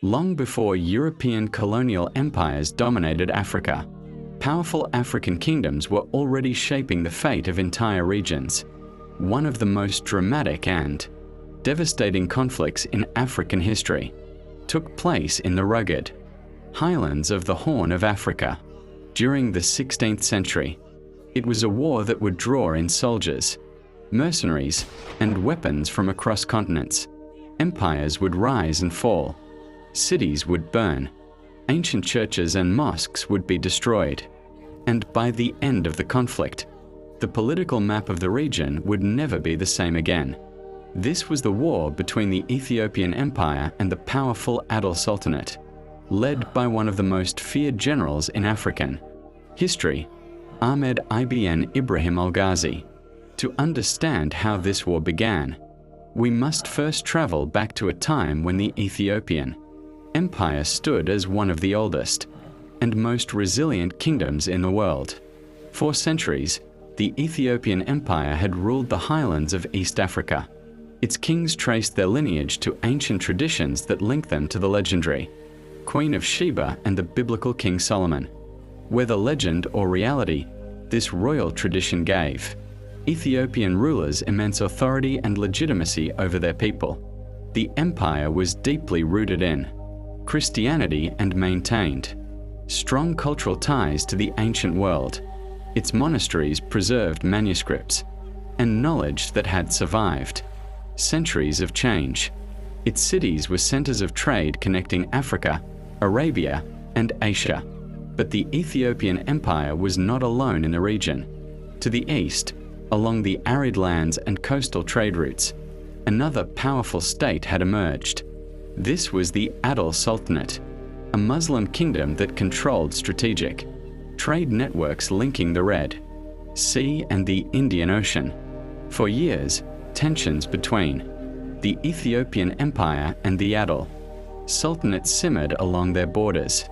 Long before European colonial empires dominated Africa, powerful African kingdoms were already shaping the fate of entire regions. One of the most dramatic and devastating conflicts in African history took place in the rugged highlands of the Horn of Africa during the 16th century. It was a war that would draw in soldiers, mercenaries, and weapons from across continents. Empires would rise and fall. Cities would burn. Ancient churches and mosques would be destroyed. And by the end of the conflict, the political map of the region would never be the same again. This was the war between the Ethiopian Empire and the powerful Adal Sultanate, led by one of the most feared generals in African history, Ahmad ibn Ibrahim al-Ghazi. To understand how this war began, we must first travel back to a time when the Ethiopian Empire stood as one of the oldest and most resilient kingdoms in the world. For centuries, the Ethiopian Empire had ruled the highlands of East Africa. Its kings traced their lineage to ancient traditions that link them to the legendary Queen of Sheba and the biblical King Solomon. Whether legend or reality, this royal tradition gave Ethiopian rulers immense authority and legitimacy over their people. The empire was deeply rooted in Christianity and maintained strong cultural ties to the ancient world. Its monasteries preserved manuscripts and knowledge that had survived centuries of change. Its cities were centers of trade connecting Africa, Arabia, and Asia. But the Ethiopian Empire was not alone in the region. To the east, along the arid lands and coastal trade routes, another powerful state had emerged. This was the Adal Sultanate, a Muslim kingdom that controlled strategic trade networks linking the Red Sea and the Indian Ocean. For years, tensions between the Ethiopian Empire and the Adal Sultanate simmered along their borders.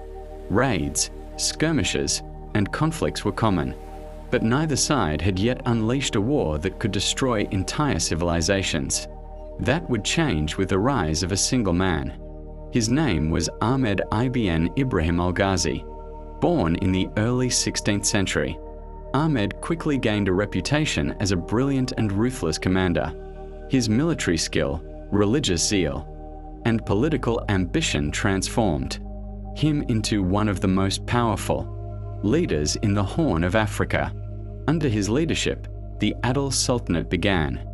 Raids, skirmishes, and conflicts were common, but neither side had yet unleashed a war that could destroy entire civilizations. That would change with the rise of a single man. His name was Ahmad ibn Ibrahim al-Ghazi. Born in the early 16th century, Ahmed quickly gained a reputation as a brilliant and ruthless commander. His military skill, religious zeal, and political ambition transformed him into one of the most powerful leaders in the Horn of Africa. Under his leadership, the Adal Sultanate began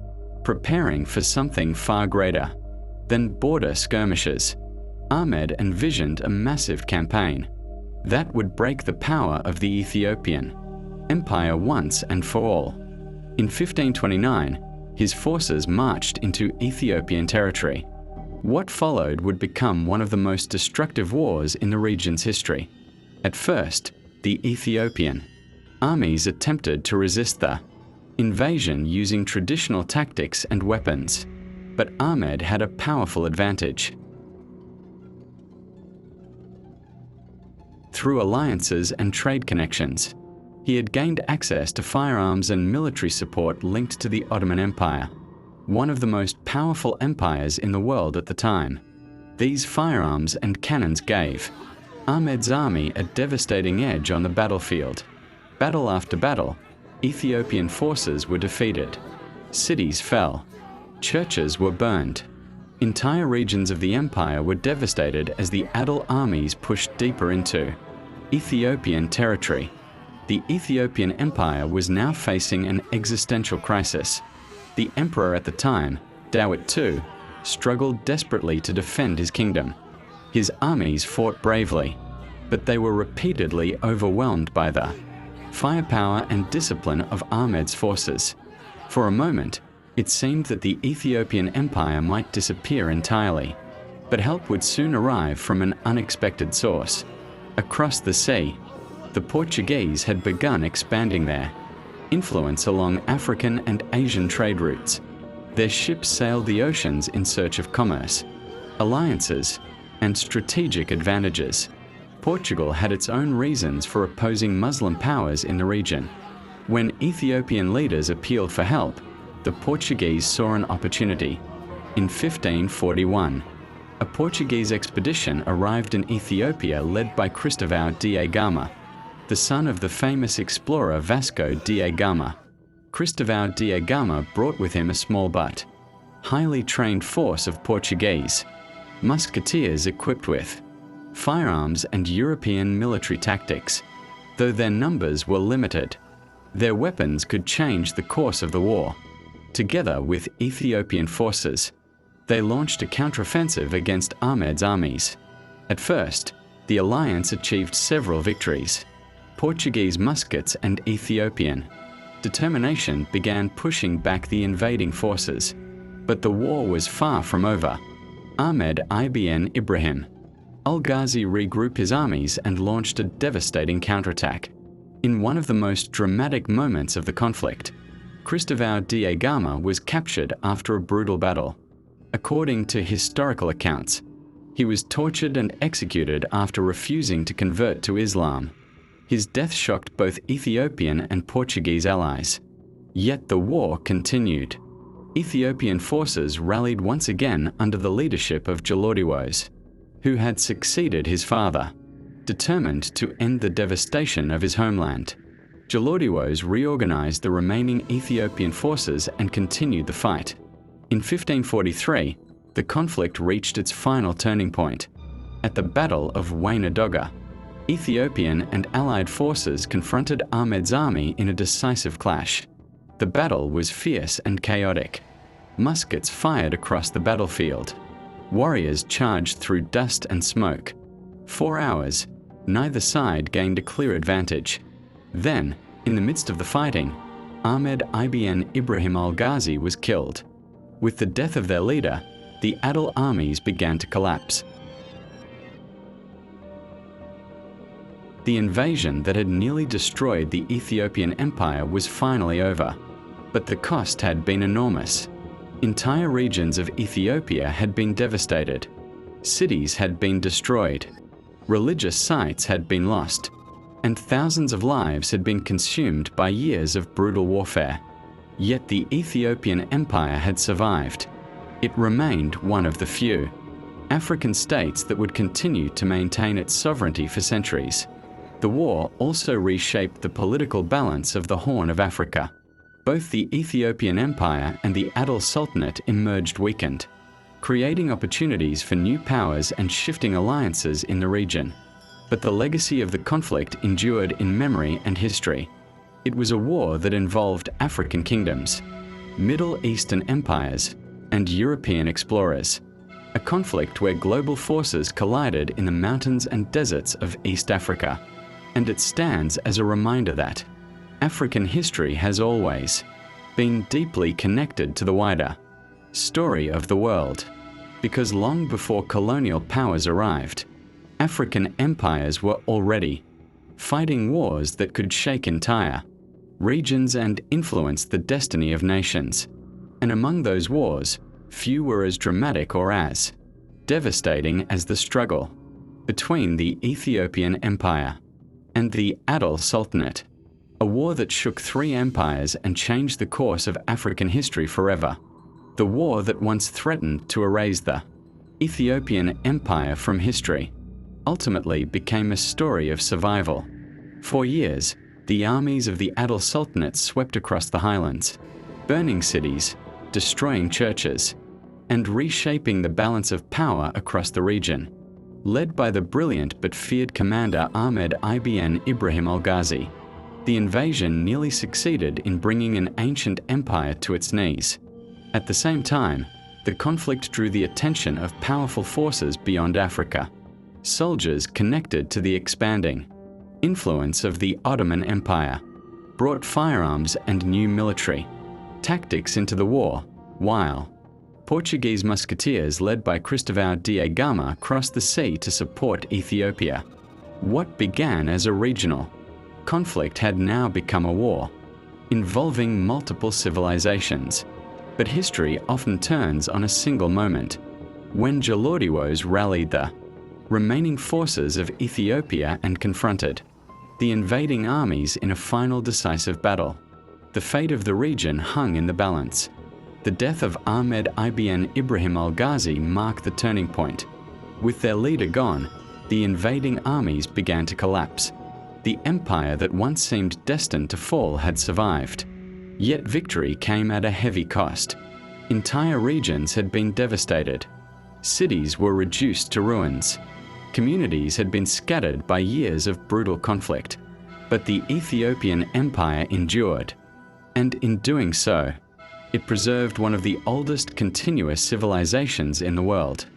preparing for something far greater than border skirmishes. Ahmed envisioned a massive campaign that would break the power of the Ethiopian Empire once and for all. In 1529, his forces marched into Ethiopian territory. What followed would become one of the most destructive wars in the region's history. At first, the Ethiopian armies attempted to resist the invasion using traditional tactics and weapons, but Ahmed had a powerful advantage. Through alliances and trade connections, he had gained access to firearms and military support linked to the Ottoman Empire, one of the most powerful empires in the world at the time. These firearms and cannons gave Ahmed's army a devastating edge on the battlefield. Battle after battle, Ethiopian forces were defeated. Cities fell. Churches were burned. Entire regions of the empire were devastated as the Adal armies pushed deeper into Ethiopian territory. The Ethiopian Empire was now facing an existential crisis. The emperor at the time, Dawit II, struggled desperately to defend his kingdom. His armies fought bravely, but they were repeatedly overwhelmed by the firepower and discipline of Ahmed's forces. For a moment, it seemed that the Ethiopian Empire might disappear entirely, but help would soon arrive from an unexpected source. Across the sea, the Portuguese had begun expanding their influence along African and Asian trade routes. Their ships sailed the oceans in search of commerce, alliances, and strategic advantages. Portugal had its own reasons for opposing Muslim powers in the region. When Ethiopian leaders appealed for help, the Portuguese saw an opportunity. In 1541, A Portuguese expedition arrived in Ethiopia led by Cristóvão da Gama, the son of the famous explorer Vasco da Gama. Cristóvão da Gama brought with him a small but highly trained force of Portuguese musketeers equipped with firearms and European military tactics. Though their numbers were limited, their weapons could change the course of the war. Together with Ethiopian forces, they launched a counteroffensive against Ahmed's armies. At first, the alliance achieved several victories. Portuguese muskets and Ethiopian determination began pushing back the invading forces. But the war was far from over. Ahmad ibn Ibrahim, al-Ghazi regrouped his armies and launched a devastating counterattack. In one of the most dramatic moments of the conflict, Cristóvão da Gama was captured after a brutal battle. According to historical accounts, he was tortured and executed after refusing to convert to Islam. His death shocked both Ethiopian and Portuguese allies. Yet the war continued. Ethiopian forces rallied once again under the leadership of Gelawdewos, who had succeeded his father. Determined to end the devastation of his homeland, Gelawdewos reorganized the remaining Ethiopian forces and continued the fight. In 1543, the conflict reached its final turning point. At the Battle of Wainadoga, Ethiopian and allied forces confronted Ahmed's army in a decisive clash. The battle was fierce and chaotic. Muskets fired across the battlefield. Warriors charged through dust and smoke. 4 hours, neither side gained a clear advantage. Then, in the midst of the fighting, Ahmad ibn Ibrahim al-Ghazi was killed. With the death of their leader, the Adal armies began to collapse. The invasion that had nearly destroyed the Ethiopian Empire was finally over, but the cost had been enormous. Entire regions of Ethiopia had been devastated. Cities had been destroyed. Religious sites had been lost, and thousands of lives had been consumed by years of brutal warfare. Yet the Ethiopian Empire had survived. It remained one of the few African states that would continue to maintain its sovereignty for centuries. The war also reshaped the political balance of the Horn of Africa. Both the Ethiopian Empire and the Adal Sultanate emerged weakened, creating opportunities for new powers and shifting alliances in the region. But the legacy of the conflict endured in memory and history. It was a war that involved African kingdoms, Middle Eastern empires, and European explorers. A conflict where global forces collided in the mountains and deserts of East Africa. And it stands as a reminder that African history has always been deeply connected to the wider story of the world, because long before colonial powers arrived, African empires were already fighting wars that could shake entire regions and influence the destiny of nations. And among those wars, few were as dramatic or as devastating as the struggle between the Ethiopian Empire and the Adal Sultanate, a war that shook 3 empires and changed the course of African history forever. The war that once threatened to erase the Ethiopian Empire from history ultimately became a story of survival. For years, the armies of the Adal Sultanate swept across the highlands, burning cities, destroying churches, and reshaping the balance of power across the region. Led by the brilliant but feared commander Ahmad ibn Ibrahim al-Ghazi, the invasion nearly succeeded in bringing an ancient empire to its knees. At the same time, the conflict drew the attention of powerful forces beyond Africa. Soldiers connected to the expanding influence of the Ottoman Empire brought firearms and new military tactics into the war, while Portuguese musketeers led by Cristóvão da Gama crossed the sea to support Ethiopia. What began as a regional conflict had now become a war, involving multiple civilizations. But history often turns on a single moment, when Gelawdewos rallied the remaining forces of Ethiopia and confronted the invading armies in a final decisive battle. The fate of the region hung in the balance. The death of Ahmad ibn Ibrahim al-Ghazi marked the turning point. With their leader gone, the invading armies began to collapse. The empire that once seemed destined to fall had survived. Yet victory came at a heavy cost. Entire regions had been devastated. Cities were reduced to ruins. Communities had been scattered by years of brutal conflict. But the Ethiopian Empire endured. And in doing so, it preserved one of the oldest continuous civilizations in the world.